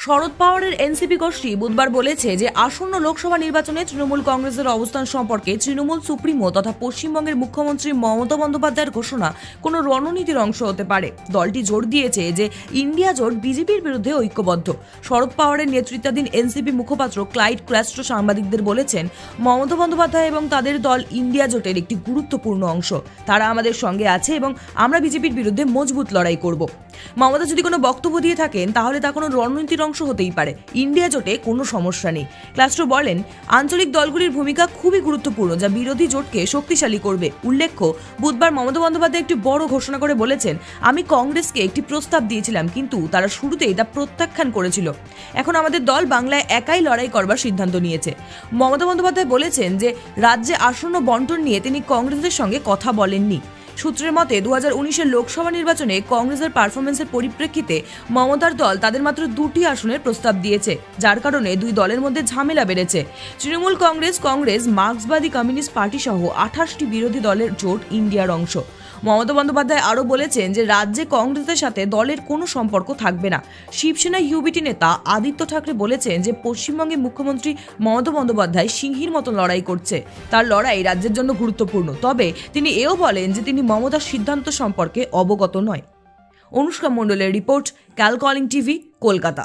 শরদ পাওয়ারের এনসিপি গোষ্ঠী বুধবার বলেছে যে আসন্ন লোকসভা নির্বাচনে তৃণমূল কংগ্রেসের অবস্থান সম্পর্কে তৃণমূল সুপ্রিমো তথা পশ্চিমবঙ্গের মুখ্যমন্ত্রী মমতা বন্দ্যোপাধ্যায়ের ঘোষণা কোনো রণনীতির অংশ হতে পারে। দলটি জোর দিয়েছে যে ইন্ডিয়া জোট বিজেপির বিরুদ্ধে ঐক্যবদ্ধ। শরদ পাওয়ারের নেতৃত্বাধীন এনসিপি মুখপাত্র ক্লাইড ক্র্যাস্ট্রো সাংবাদিকদের বলেছেন, মমতা বন্দ্যোপাধ্যায় এবং তাদের দল ইন্ডিয়া জোটের একটি গুরুত্বপূর্ণ অংশ। তারা আমাদের সঙ্গে আছে এবং আমরা বিজেপির বিরুদ্ধে মজবুত লড়াই করব। মমতা যদি কোনো বক্তব্য দিয়ে থাকেন তাহলে তা কোনো রণনীতির অংশ হতেই পারে। ইন্ডিয়া জোটে কোনো সমস্যা নেই। ক্লাস্ট্রো বলেন, আঞ্চলিক দলগুলির ভূমিকা খুবই গুরুত্বপূর্ণ, যা বিরোধী জোটকে শক্তিশালী করবে। উল্লেখ্য, বুধবার মমতা বন্দ্যোপাধ্যায় একটি বড় ঘোষণা করে বলেছেন, আমি কংগ্রেসকে একটি প্রস্তাব দিয়েছিলাম, কিন্তু তারা শুরুতেই তা প্রত্যাখ্যান করেছিল। এখন আমাদের দল বাংলায় একাই লড়াই করবার সিদ্ধান্ত নিয়েছে। মমতা বন্দ্যোপাধ্যায় বলেছেন যে রাজ্যে আসন্ন বন্টন নিয়ে তিনি কংগ্রেসের সঙ্গে কথা বলেননি। সূত্রের মতে 2019-এর লোকসভা নির্বাচনে কংগ্রেসের পারফরমেন্সের পরিপ্রেক্ষিতে মমতার দল তাদের মাত্র 2টি আসনের প্রস্তাব দিয়েছে, যার কারণে দুই দলের মধ্যে ঝামেলা বেড়েছে। তৃণমূল কংগ্রেস, মার্ক্সবাদী কমিউনিস্ট পার্টি সহ 28টি বিরোধী দলের জোট ইন্ডিয়ার অংশ। মমতা বন্দ্যোপাধ্যায় আরও বলেছেন যে রাজ্যে কংগ্রেসের সাথে দলের কোনো সম্পর্ক থাকবে না। শিবসেনা ইউবিটি নেতা আদিত্য ঠাকরে বলেছেন যে পশ্চিমবঙ্গের মুখ্যমন্ত্রী মমতা বন্দ্যোপাধ্যায় সিংহীর মতো লড়াই করছে। তার লড়াই রাজ্যের জন্য গুরুত্বপূর্ণ, তবে তিনি এও বলেন যে তিনি মমতার সিদ্ধান্ত সম্পর্কে অবগত নয়। অনুষ্কা মণ্ডলের রিপোর্ট, ক্যালকলিং টিভি, কলকাতা।